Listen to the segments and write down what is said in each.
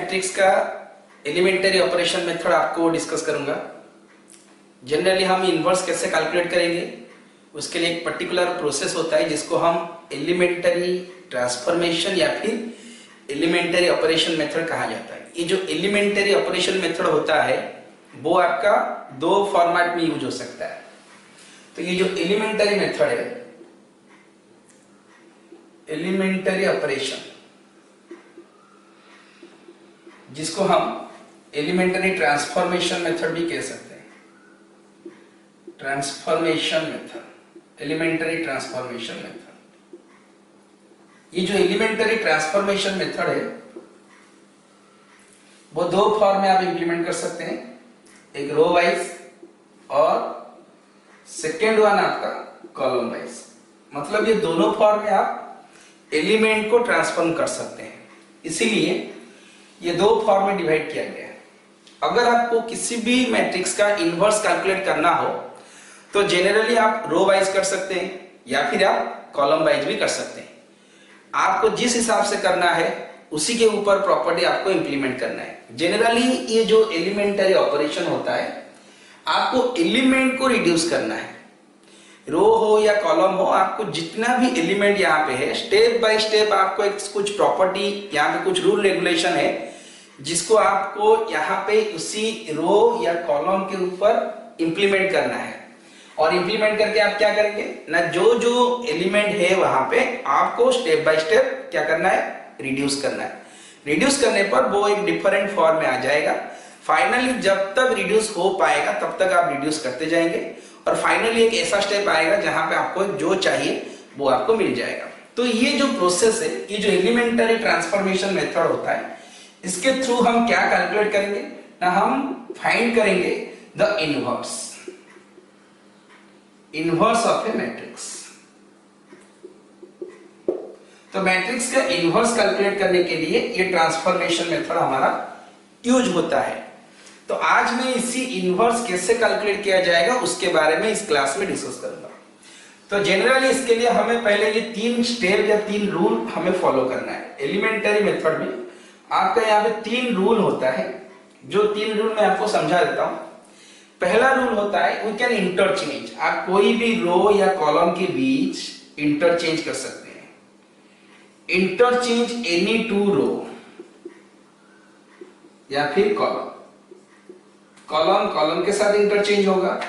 Matrix का elementary operation method आपको discuss करूंगा। जनरली हम इनवर्स कैसे कैलकुलेट करेंगे, उसके लिए एक पर्टिकुलर प्रोसेस होता है जिसको हम एलिमेंटरी ट्रांसफॉर्मेशन या फिर एलिमेंटरी ऑपरेशन मेथड कहा जाता है। ये जो एलिमेंटरी ऑपरेशन मेथड होता है वो आपका दो फॉर्मेट में यूज हो सकता है। तो ये जो एलिमेंटरी मेथड है, एलिमेंटरी ऑपरेशन, जिसको हम एलिमेंटरी ट्रांसफॉर्मेशन मेथड भी कह सकते हैं। Transformation method, elementary transformation method. ये जो एलिमेंटरी ट्रांसफॉर्मेशन मेथड है वो दो फॉर्म में आप इंप्लीमेंट कर सकते हैं, एक रो वाइज और सेकेंड वन आपका कॉलम वाइज। मतलब ये दोनों फॉर्म में आप एलिमेंट को ट्रांसफॉर्म कर सकते हैं, इसीलिए ये दो फॉर्म में डिवाइड किया गया है। अगर आपको किसी भी मैट्रिक्स का इनवर्स कैलकुलेट करना हो तो जनरली आप रो वाइज कर सकते हैं या फिर आप कॉलम वाइज भी कर सकते हैं। आपको जिस हिसाब से करना है उसी के ऊपर प्रॉपर्टी आपको इंप्लीमेंट करना है। जनरली ये जो एलिमेंटरी ऑपरेशन होता है, आपको एलिमेंट को रिड्यूस करना है। रो हो या कॉलम हो, आपको जितना भी एलिमेंट यहाँ पे है स्टेप बाय स्टेप आपको एक कुछ प्रॉपर्टी, यहाँ पे कुछ रूल रेगुलेशन है जिसको आपको यहाँ पे उसी रो या कॉलम के ऊपर इंप्लीमेंट करना है। और इंप्लीमेंट करके आप क्या करेंगे ना, जो जो एलिमेंट है वहां पे आपको स्टेप बाय स्टेप क्या करना है, रिड्यूस करना है। रिड्यूस करने पर वो एक डिफरेंट फॉर्म में आ जाएगा। फाइनली जब तक रिड्यूस हो पाएगा तब तक आप रिड्यूस करते जाएंगे और फाइनली एक ऐसा स्टेप आएगा जहां पे आपको जो चाहिए वो आपको मिल जाएगा। तो ये जो प्रोसेस है, ये जो एलिमेंटरी ट्रांसफॉर्मेशन मेथड होता है, इसके थ्रू हम क्या कैलकुलेट करेंगे ना, हम फाइंड करेंगे the inverse of A matrix. तो मैट्रिक्स का इनवर्स कैलकुलेट करने के लिए ये ट्रांसफॉर्मेशन मेथड हमारा यूज होता है। तो आज मैं इसी इनवर्स कैसे कैलकुलेट किया जाएगा उसके बारे में इस क्लास में डिस्कस करूंगा। तो जनरली इसके लिए हमें पहले ये तीन स्टेप या तीन रूल हमें फॉलो करना है। एलिमेंटरी मेथड में आपका यहाँ पे तीन रूल होता है, जो तीन रूल मैं आपको समझा देता हूं। पहला रूल होता है वी कैन इंटरचेंज। आप कोई भी रो या कॉलम के बीच इंटरचेंज कर सकते हैं। इंटरचेंज एनी टू रो या फिर कॉलम, कॉलम के साथ इंटरचेंज होगा,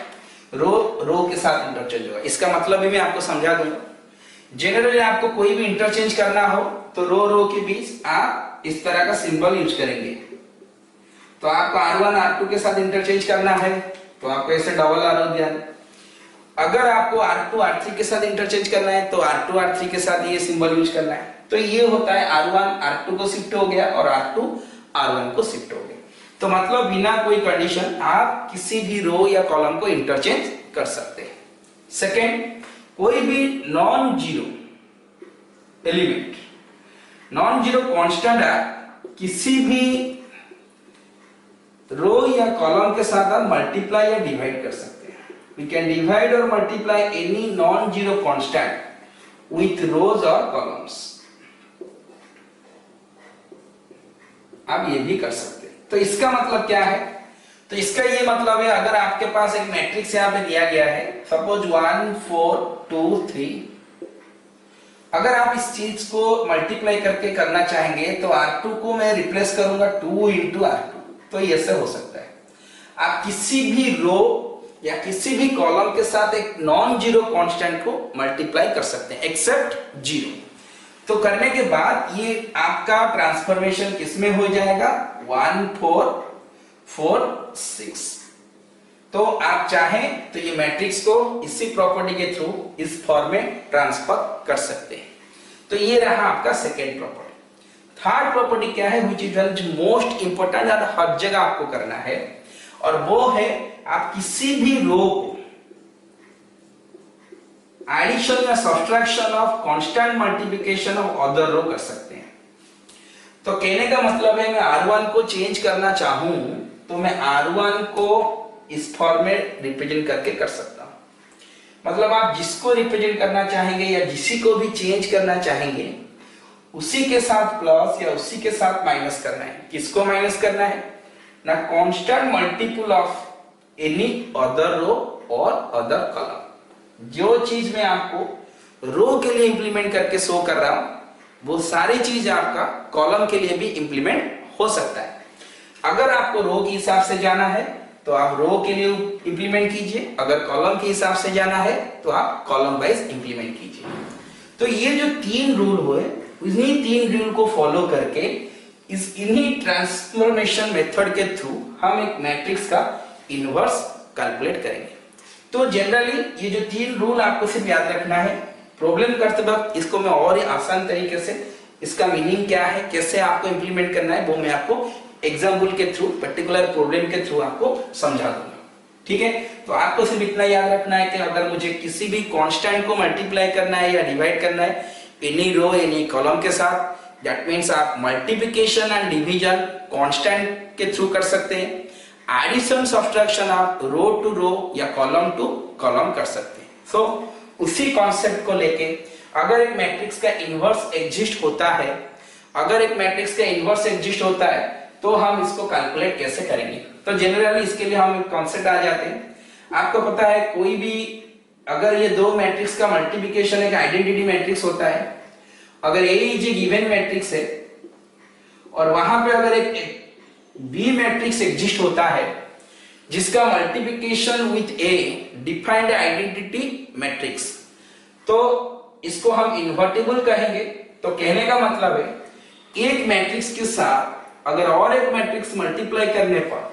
रो के साथ इंटरचेंज होगा। इसका मतलब भी मैं आपको समझा दूंगा। जनरली आपको कोई भी इंटरचेंज करना हो तो रो के बीच आप इस तरह का सिंबल यूज करेंगे। तो आपको R1 R2 के साथ इंटरचेंज करना है तो आपको ऐसे डबल आरो दिया। अगर आपको R2 R3 के साथ इंटरचेंज करना है तो R2 R3 के साथ ये सिंबल यूज करना है। तो ये होता है R1 R2 को शिफ्ट हो गया और R2 R1 को शिफ्ट हो गया। तो मतलब बिना कोई कंडीशन आप किसी भी रो या कॉलम को इंटरचेंज कर सकते हैं। सेकेंड, कोई भी non zero element, non zero constant आप किसी भी रो या कॉलम के साथ आप मल्टीप्लाई या डिवाइड कर सकते हैं। वी कैन डिवाइड और multiply any non zero constant with rows और कॉलम्स। आप ये भी कर सकते हैं। तो इसका मतलब क्या है, तो इसका ये मतलब है अगर आपके पास एक मैट्रिक्स यहां पे दिया गया है, सपोज 1 4 2 3, अगर आप इस चीज को मल्टीप्लाई करके करना चाहेंगे तो R2 को मैं रिप्लेस करूंगा 2 into R2। तो ये ऐसे हो सकता है। आप किसी भी रो या किसी भी कॉलम के साथ एक नॉन जीरो कांस्टेंट को मल्टीप्लाई कर सकते हैं एक्सेप्ट जीरो। तो करने के बाद ये आपका ट्रांसफॉर्मेशन किसमें हो जाएगा, 1 4 4 6। तो आप चाहें तो ये मैट्रिक्स को इसी प्रॉपर्टी के थ्रू इस फॉर्म में ट्रांसफर कर सकते हैं। तो ये रहा आपका सेकेंड प्रॉपर्टी। थर्ड प्रॉपर्टी क्या है, विच इज मोस्ट इंपोर्टेंट और हर जगह आपको करना है, और वो है आप किसी भी रो को एडिशन या subtraction of constant multiplication of other row कर सकते हैं। तो कहने का मतलब है मैं R1 को चेंज करना चाहूं तो मैं R1 को इस फॉर्म में रिप्रेजेंट करके कर सकता हूं। मतलब आप जिसको रिप्रेजेंट करना चाहेंगे या जिसी को भी चेंज करना चाहेंगे उसी के साथ प्लस या उसी के साथ माइनस करना है। किसको माइनस करना है ना, constant multiple of any other row और अदर कॉलम। जो चीज मैं आपको रो के लिए इंप्लीमेंट करके शो कर रहा हूं वो सारी चीज आपका कॉलम के लिए भी इंप्लीमेंट हो सकता है। अगर आपको रो के हिसाब से जाना है तो आप रो के लिए इंप्लीमेंट कीजिए, अगर कॉलम के हिसाब से जाना है तो आप कॉलम वाइज इंप्लीमेंट कीजिए। तो ये जो 3 रूल हुए उन्हीं 3 रूल को फॉलो करके इन्हीं ट्रांसफॉर्मेशन मेथड के थ्रू हम एक मैट्रिक्स का इनवर्स कैलकुलेट करेंगे। तो जनरली ये जो 3 रूल आपको सिर्फ याद रखना है, प्रॉब्लम करते वक्त इसको मैं और ही आसान तरीके से इसका मीनिंग क्या है, कैसे आपको इंप्लीमेंट करना है, वो मैं आपको एग्जाम्पल के थ्रू, पर्टिकुलर प्रॉब्लम के थ्रू आपको समझा दूंगा। ठीक है, तो आपको सिर्फ इतना याद रखना है कि अगर मुझे किसी भी कांस्टेंट को मल्टीप्लाई करना है या डिवाइड करना है एनी रो एनी कॉलम के साथ, दैट मींस आप मल्टीप्लिकेशन एंड डिवीजन कांस्टेंट के थ्रू कर सकते हैं, एडिशन सब्ट्रैक्शन आप रो टू रो या कॉलम टू कॉलम कर सकते हैं। सो उसी कॉन्सेप्ट को लेके अगर एक मैट्रिक्स का इनवर्स एग्जिस्ट होता है, अगर एक मैट्रिक्स का इनवर्स एग्जिस्ट होता है तो हम इसको कैलकुलेट कैसे करेंगे। तो जनरली इसके लिए हम एक कॉन्सेप्ट आ जाते हैं। आपको पता है कोई भी अगर ये 2 मैट्रिक्स का मल्टीप्लिकेशन एक आइडेंटिटी मैट्रिक्स होता है, अगर ए इज ए गिवन मैट्रिक्स है और वहां पे अगर एक बी मैट्रिक्स एग्जिस्ट होता है जिसका multiplication with A defined identity matrix, तो इसको हम इन्वर्टिबल कहेंगे। तो कहने का मतलब है एक मैट्रिक्स के साथ अगर और एक मैट्रिक्स मल्टीप्लाई करने पर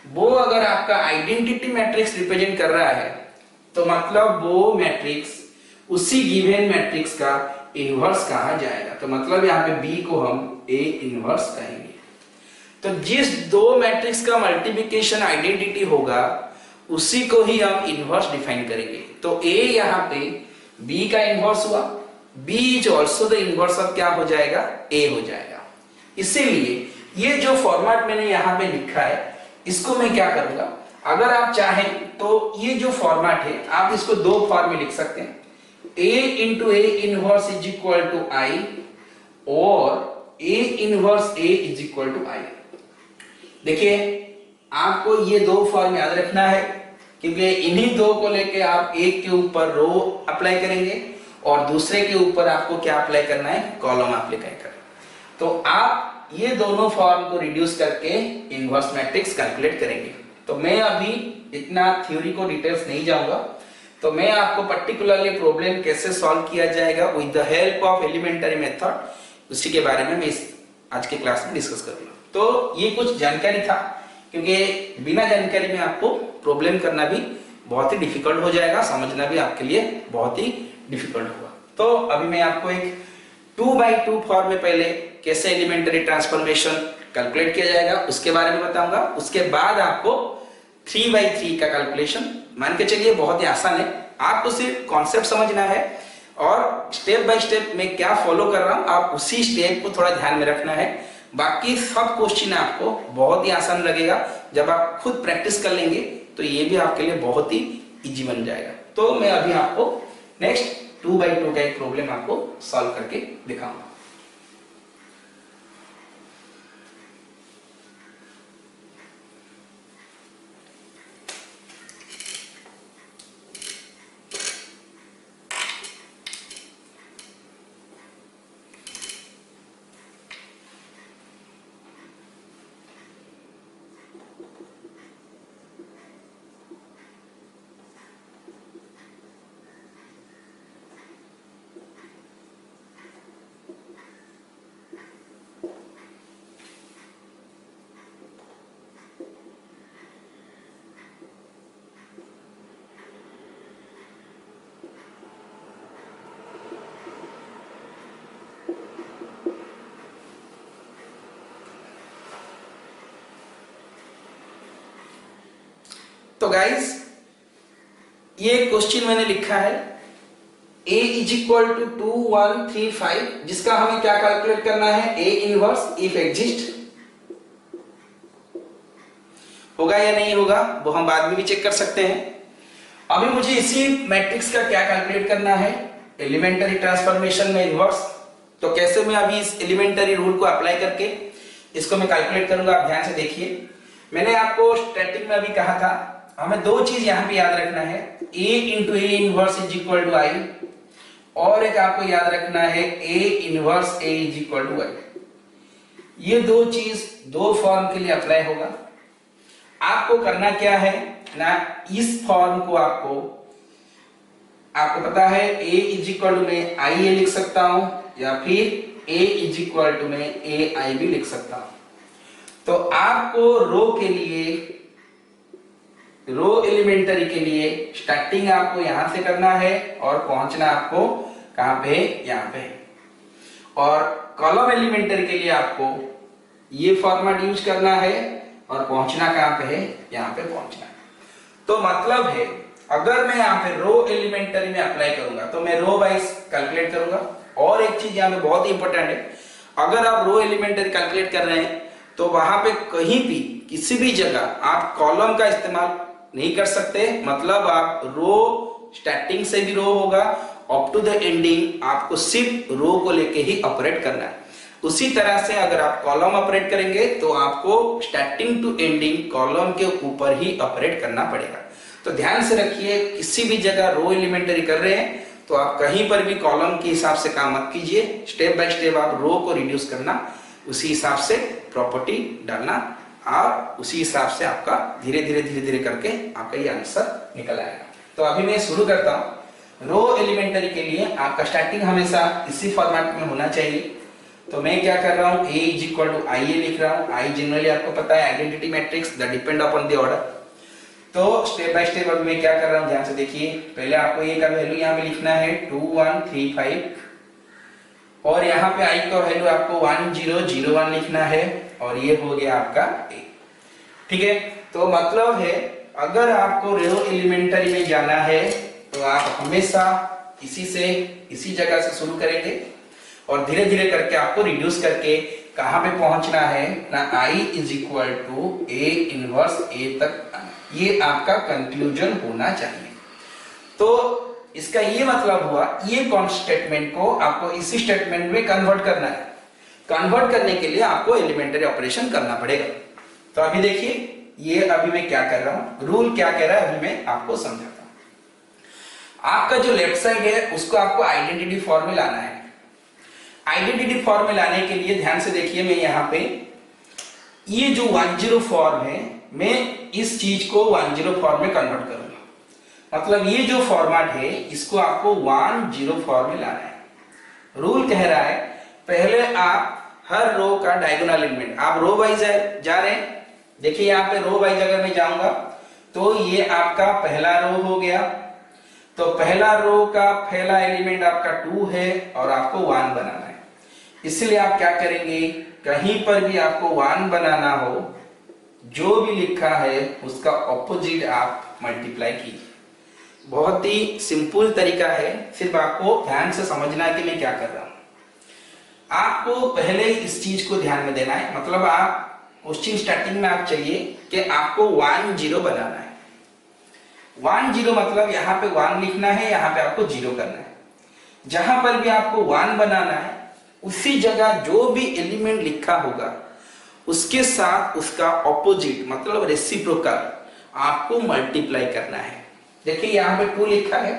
वो अगर आपका आइडेंटिटी मैट्रिक्स रिप्रेजेंट कर रहा है तो मतलब वो मैट्रिक्स उसी गिवन मैट्रिक्स का इनवर्स कहा जाएगा। तो मतलब यहाँ पे बी को हम ए इनवर्स कहेंगे। तो जिस 2 मैट्रिक्स का मल्टीप्लिकेशन आइडेंटिटी होगा उसी को ही हम इनवर्स डिफाइन करेंगे। तो ए यहाँ पे बी का इनवर्स हुआ, B is also the inverse of क्या हो जाएगा, ए हो जाएगा। इसीलिए ये जो फॉर्मेट मैंने यहाँ पे लिखा है इसको मैं क्या करूंगा, अगर आप चाहें तो ये जो फॉर्मेट है आप इसको 2 फॉर्म में लिख सकते हैं, a into A inverse is equal to I और a inverse a is equal to I. देखिए आपको ये 2 फॉर्म याद रखना है क्योंकि इन्हीं 2 को लेके आप एक के ऊपर रो अप्लाई करेंगे और दूसरे के ऊपर आपको क्या अप्लाई करना है, कॉलम अप्लाई करना। तो आप ये दोनों फॉर्म को रिड्यूस करके इनवर्स मैट्रिक्स कैलकुलेट करेंगे। तो मैं अभी इतना थ्योरी को डिटेल्स नहीं जाऊंगा, तो मैं आपको पर्टिकुलरली प्रॉब्लम कैसे सॉल्व किया जाएगा with the help of elementary method उसी के बारे में मैं इस आज के क्लास में डिस्कस करूंगा। तो ये कुछ जानकारी था क्योंकि बिना जानकारी में आपको प्रॉब्लम करना भी बहुत ही डिफिकल्ट हो जाएगा, समझना भी आपके लिए बहुत ही डिफिकल्ट होगा। तो अभी मैं आपको एक 2x2 फॉर्म में पहले कैसे एलिमेंटरी ट्रांसफॉर्मेशन कैलकुलेट किया जाएगा उसके बारे में बताऊंगा। उसके बाद आपको 3x3 का कैलकुलेशन, मान के चलिए बहुत ही आसान है, आपको सिर्फ कॉन्सेप्ट समझना है और स्टेप बाय स्टेप मैं क्या फॉलो कर रहा हूं आप उसी स्टेप को थोड़ा ध्यान में रखना है। बाकी सब क्वेश्चन आपको बहुत ही आसान लगेगा, जब आप खुद प्रैक्टिस कर लेंगे तो ये भी आपके लिए बहुत ही इजी बन जाएगा। तो मैं अभी आपको नेक्स्ट 2x2 का एक प्रॉब्लम आपको सॉल्व करके दिखाऊंगा। तो गाइस ये क्वेश्चन मैंने लिखा है a इज इक्वल टू 2 1 3 5 जिसका हमें क्या कैलकुलेट करना है, a इनवर्स इफ एग्जिस्ट होगा या नहीं होगा वो हम बाद में भी चेक कर सकते हैं। अभी मुझे इसी मैट्रिक्स का क्या कैलकुलेट करना है, एलिमेंटरी ट्रांसफॉर्मेशन में इनवर्स। तो कैसे मैं अभी इस एलिमेंटरी रूल को अप्लाई करके इसको मैं कैलकुलेट करूंगा, आप ध्यान से देखिए। मैंने आपको स्टार्टिंग में अभी कहा था हमें दो चीज यहां पे याद रखना है, A into A inverse is equal to I, और एक आपको याद रखना है A inverse A is equal to I. ये दो चीज दो फॉर्म के लिए अप्लाई होगा। आपको करना क्या है ना, इस फॉर्म को आपको पता है A इज इक्वल टू में आई ए लिख सकता हूं, या फिर A इज इक्वल टू में ए आई भी लिख सकता हूं। तो आपको रो के लिए, रो एलिमेंटरी के लिए स्टार्टिंग आपको यहां से करना है और पहुंचना आपको कहां पे, यहां पे। और कॉलम एलिमेंटरी के लिए आपको ये फॉर्मेट यूज करना है और पहुंचना कहां पे है, यहां पे पहुंचना है। तो मतलब है अगर मैं यहां पे रो एलिमेंटरी में अप्लाई करूंगा तो मैं रो वाइज कैलकुलेट करूंगा। और एक चीज यहां पे बहुत ही इंपॉर्टेंट है, अगर आप रो एलिमेंटरी कैलकुलेट कर रहे हैं तो वहां पे कहीं भी किसी भी जगह आप कॉलम का इस्तेमाल नहीं कर सकते। मतलब आप रो स्टार्टिंग से भी रो होगा अप टू द एंडिंग, आपको सिर्फ रो को लेके ही ऑपरेट करना है। उसी तरह से अगर आप कॉलम ऑपरेट करेंगे तो आपको स्टार्टिंग टू एंडिंग कॉलम के ऊपर ही ऑपरेट करना पड़ेगा। तो ध्यान से रखिए, किसी भी जगह रो एलिमेंटरी कर रहे हैं तो आप कहीं पर भी कॉलम के हिसाब से काम मत कीजिए। स्टेप बाय स्टेप आप रो को रिड्यूस करना, उसी हिसाब से प्रॉपर्टी डालना, और उसी हिसाब से आपका धीरे धीरे करके आपका ये आंसर निकल आएगा। तो अभी मैं शुरू करता हूँ। रो एलिमेंटरी के लिए आपका स्टार्टिंग हमेशा इसी फॉर्मेट में होना चाहिए। तो मैं क्या कर रहा हूँ, A इज इक्वल टू आई ए लिख रहा हूँ। आई जनरली आपको पता है identity matrix that depend upon the order. तो स्टेप बाय स्टेप अभी मैं क्या कर रहा हूँ, ध्यान से देखिए। पहले आपको ए का वैल्यू यहाँ पे लिखना है 2135, और यहाँ पे आई का वैल्यू आपको 1001 लिखना है, और ये हो गया आपका ए। ठीक है, तो मतलब है अगर आपको रो एलिमेंटरी में जाना है तो आप हमेशा इसी जगह से शुरू करेंगे और धीरे धीरे करके आपको रिड्यूस करके कहां पे पहुंचना है ना, I is equal to A inverse A तक। ये आपका कंक्लूजन होना चाहिए। तो इसका ये मतलब हुआ, ये कौन स्टेटमेंट को आपको इसी स्टेटमेंट में कन्वर्ट करना है। कन्वर्ट करने के लिए आपको एलिमेंटरी ऑपरेशन करना पड़ेगा। तो अभी देखिए, ये अभी मैं क्या कर रहा हूं, रूल क्या कह रहा है अभी मैं आपको समझाता हूं। आपका जो लेफ्ट साइड है उसको आपको आइडेंटिटी फॉर्म में लाना है। आइडेंटिटी फॉर्म में लाने के लिए ध्यान से देखिए, मैं यहाँ पे ये जो 10 फॉर्म है, मैं इस चीज को 10 फॉर्म में कन्वर्ट करूंगा। मतलब ये जो फॉर्मेट है इसको आपको 10 फॉर्म में लाना है। रूल कह रहा है पहले आप हर रो का डायगोनल एलिमेंट, आप रो वाइज जा रहे हैं। देखिए यहाँ पे रो वाइज अगर मैं जाऊंगा तो ये आपका पहला रो हो गया। तो पहला रो का पहला एलिमेंट आपका 2 है और आपको 1 बनाना है। इसलिए आप क्या करेंगे, कहीं पर भी आपको 1 बनाना हो, जो भी लिखा है उसका ऑपोजिट आप मल्टीप्लाई कीजिए। बहुत ही सिंपल तरीका है, सिर्फ आपको ध्यान से समझना है कि मैं क्या कर रहा हूं। आपको पहले इस चीज को ध्यान में देना है। मतलब आप क्वेश्चन स्टार्टिंग में आप चाहिए कि आपको 10 बनाना है। 10 मतलब यहाँ पे 1 लिखना है, यहाँ पे आपको 0 करना है। जहां पर भी आपको 1 बनाना है उसी जगह जो भी एलिमेंट लिखा होगा उसके साथ उसका ऑपोजिट मतलब रेसिप्रोकल आपको मल्टीप्लाई करना है। देखिए यहाँ पे 2 लिखा है,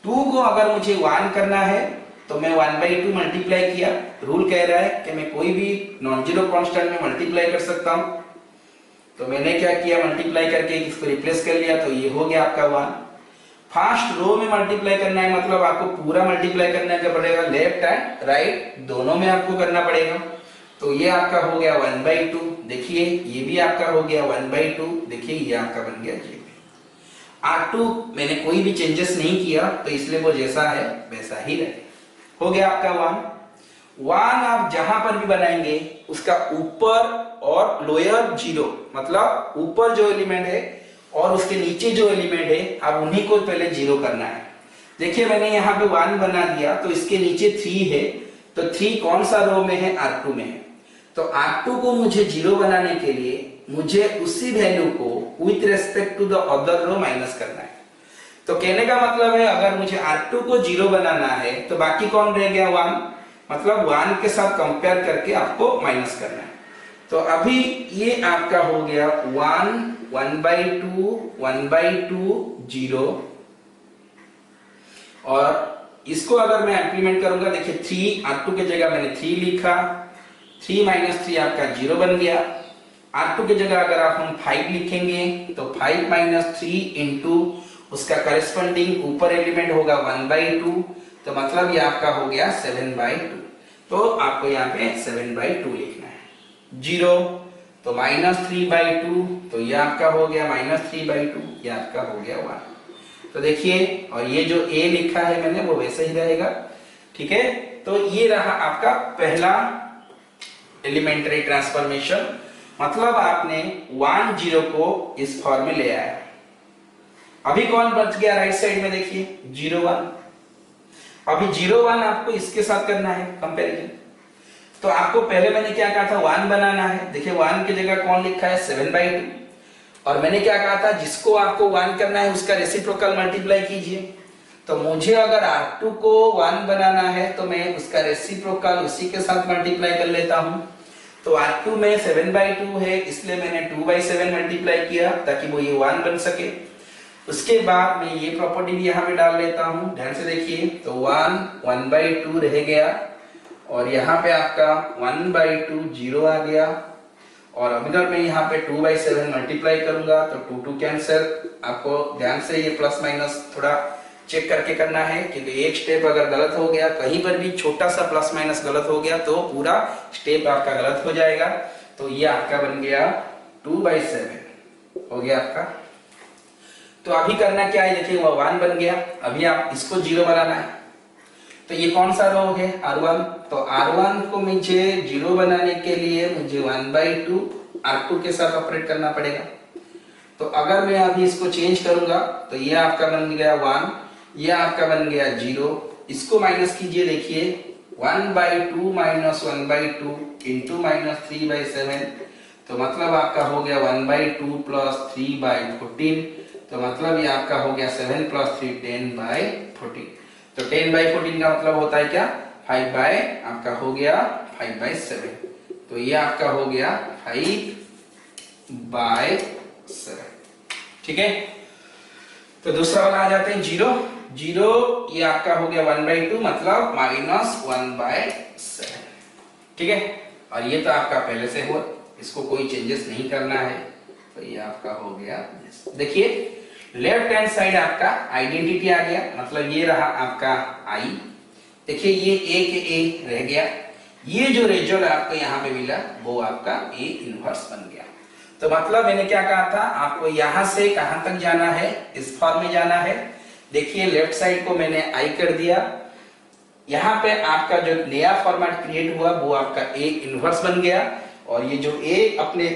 2 को अगर मुझे 1 करना है तो मैं 1/2 मल्टीप्लाई किया। रूल कह रहा है कि मैं कोई भी नॉन जीरो कांस्टेंट में मल्टीप्लाई कर सकता हूं। तो मैंने क्या किया, मल्टीप्लाई करके इसको रिप्लेस कर लिया, तो ये हो गया आपका 1। फर्स्ट रो में मल्टीप्लाई करना है, मतलब आपको पूरा मल्टीप्लाई करना क्या पड़ेगा, लेफ्ट एंड राइट दोनों में आपको करना पड़ेगा। तो ये आपका हो गया 1/2। देखिए ये भी आपका हो गया 1/2। देखिए ये आपका बन गया जी। R2 मैंने कोई भी चेंजेस नहीं किया तो इसलिए वो जैसा है वैसा ही रहे। हो गया आपका 1 आप जहां पर भी बनाएंगे उसका ऊपर और लोअर 0 मतलब ऊपर जो एलिमेंट है और उसके नीचे जो एलिमेंट है आप उन्हीं को पहले 0 करना है। देखिए मैंने यहाँ पे 1 बना दिया तो इसके नीचे 3 है, तो 3 कौन सा रो में है, R2 में है। तो R2 को मुझे 0 बनाने के लिए मुझे उसी वैल्यू को with respect to the other row minus करना है। तो कहने का मतलब है अगर मुझे R2 को 0 बनाना है तो बाकी कौन रह गया 1, मतलब 1 के साथ कंपेयर करके आपको माइनस करना है। तो अभी ये आपका हो गया 1, 1/2, 1/2, 0। और इसको अगर मैं इंप्लीमेंट करूंगा, देखिए 3 R2 की जगह मैंने 3 लिखा, 3 - 3 आपका 0 बन गया। R2 की जगह अगर आप हम 5 लिखेंगे तो 5 - 3 इंटू उसका करस्पॉन्डिंग ऊपर एलिमेंट होगा 1/2, तो मतलब ये आपका हो गया 7/2। तो आपको यहाँ पे 7/2 लिखना है। 0 तो -3/2, तो ये आपका हो गया -3/2, ये आपका हो गया 1। तो देखिए, और ये जो a लिखा है मैंने वो वैसे ही रहेगा, ठीक है। तो ये रहा आपका पहला एलिमेंट्री ट्रांसफॉर्मेशन, मतलब आपने 1 0 को इस फॉर्म में ले आया। अभी कौन बच गया राइट साइड में, देखिए 0 1। अभी 0 1 आपको इसके साथ करना है कंपैरिजन। तो आपको पहले मैंने क्या कहा था, 1 बनाना है। देखिए 1 की जगह कौन लिखा है, 7/2। और मैंने क्या कहा था, जिसको आपको 1 करना है उसका रेसिप्रोकल मल्टीप्लाई कीजिए। तो मुझे अगर R2 को 1 बनाना है तो मैं उसका रेसिप्रोकल उसी के साथ मल्टीप्लाई कर लेता हूं। तो R2 में 7/2 है, इसलिए मैंने 2/7 मल्टीप्लाई किया ताकि वो ये 1 बन सके। उसके बाद मैं ये प्रॉपर्टी भी यहाँ पे डाल लेता हूँ, ध्यान से देखिए। तो 1 1/2 रह गया, और यहाँ पे आपका 1/2 0 आ गया। और अगर मैं यहाँ पे 2/7 मल्टीप्लाई करूंगा तो 2 2 कैंसिल। आपको ध्यान से ये प्लस माइनस थोड़ा चेक करके करना है, क्योंकि एक स्टेप अगर गलत हो गया, कहीं पर भी छोटा सा प्लस माइनस गलत हो गया तो पूरा स्टेप आपका गलत हो जाएगा। तो ये आपका बन गया 2/7 हो गया आपका। तो अभी करना क्या है, देखिए वो 1 बन गया। अभी आप इसको 0 बनाना है। तो ये कौन सा रो है, R1। तो R1 को मुझे 0 बनाने के लिए मुझे 1/2 R2 के साथ ऑपरेट करना पड़ेगा। तो अगर मैं अभी इसको चेंज करूंगा तो ये आपका बन गया 1, ये आपका बन गया 0। इसको माइनस कीजिए, देखिए 1/2 - 1/2 इंटू -3/7, तो मतलब आपका हो गया 1/2 + 3/14। तो मतलब ये आपका हो गया 7 + 3 10/14। तो 10/14 का मतलब होता है क्या, 5 आपका हो गया 5/7। तो ये आपका हो गया 5/7, ठीक है। तो दूसरा वाला आ जाते हैं 0 0, ये आपका हो गया 1/2 मतलब -1/7, ठीक है। और ये तो आपका पहले से हो, इसको कोई चेंजेस नहीं करना है। तो ये आपका हो गया, देखिए लेफ्ट हैंड साइड आपका आइडेंटिटी आ गया, मतलब ये रहा आपका I। देखिए ये A के A रह गया। ये जो रिजल्ट आपको यहाँ पे मिला वो आपका A इनवर्स बन गया। तो मतलब मैंने क्या कहा था, आपको यहां से कहां तक जाना है, इस फॉर्म में जाना है। देखिए लेफ्ट साइड को मैंने I कर दिया। यहाँ पे आपका जो नया फॉर्मेट क्रिएट हुआ वो आपका A इनवर्स बन गया, और ये जो A अपने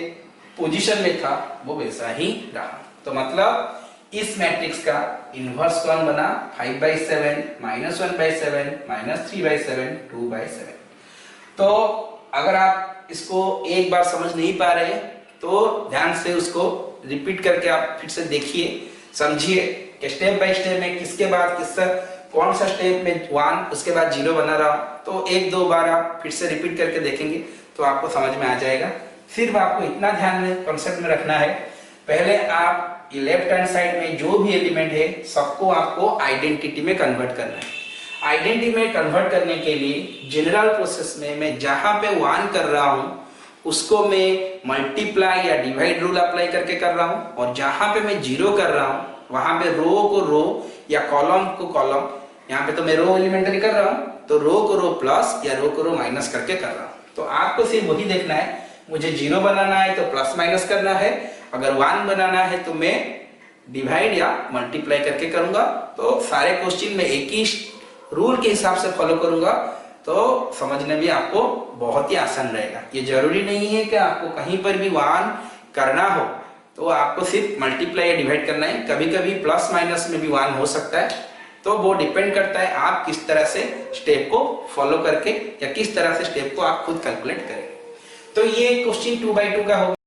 पोजीशन में था वो वैसा ही रहा। तो मतलब इस मैट्रिक्स का इनवर्स कौन बना, 5/7 -1/7 -3/7 2/7। तो अगर आप इसको एक बार समझ नहीं पा रहे तो ध्यान से उसको रिपीट करके आप फिर से देखिए, समझिए कि स्टेप बाय स्टेप में किसके बाद किसका कौन सा स्टेप में 1 उसके बाद 0 बना रहा। तो 1-2 बार आप फिर से रिपीट करके देखेंगे तो आपको समझ में आ जाएगा। सिर्फ आपको इतना ध्यान में कॉन्सेप्ट में रखना है, पहले आप ये लेफ्ट हैंड साइड में जो भी एलिमेंट है सबको आपको आइडेंटिटी में कन्वर्ट करना है। आइडेंटिटी में कन्वर्ट करने के लिए जनरल प्रोसेस में मैं जहां पे 1 कर रहा हूं उसको मैं मल्टीप्लाई या डिवाइड रूल अप्लाई करके कर रहा हूं, और जहां पे मैं 0 कर रहा हूं वहां पे रो को रो या कॉलम को कॉलम, यहाँ पे तो मैं रो एलिमेंटरी कर रहा हूं तो रो को रो प्लस या रो को रो माइनस करके कर रहा हूं। तो आपको सिर्फ वही देखना है, मुझे 0 बनाना है तो प्लस माइनस करना है, अगर 1 बनाना है तो मैं डिवाइड या मल्टीप्लाई करके करूंगा। तो सारे क्वेश्चन में एक ही रूल के हिसाब से फॉलो करूंगा, तो समझने भी आपको बहुत ही आसान रहेगा। ये जरूरी नहीं है कि आपको कहीं पर भी 1 करना हो तो आपको सिर्फ मल्टीप्लाई या डिवाइड करना है, कभी कभी प्लस माइनस में भी 1 हो सकता है। तो वो डिपेंड करता है आप किस तरह से स्टेप को फॉलो करके या किस तरह से स्टेप को आप खुद कैलकुलेट करें। तो ये क्वेश्चन 2/2 का होगा।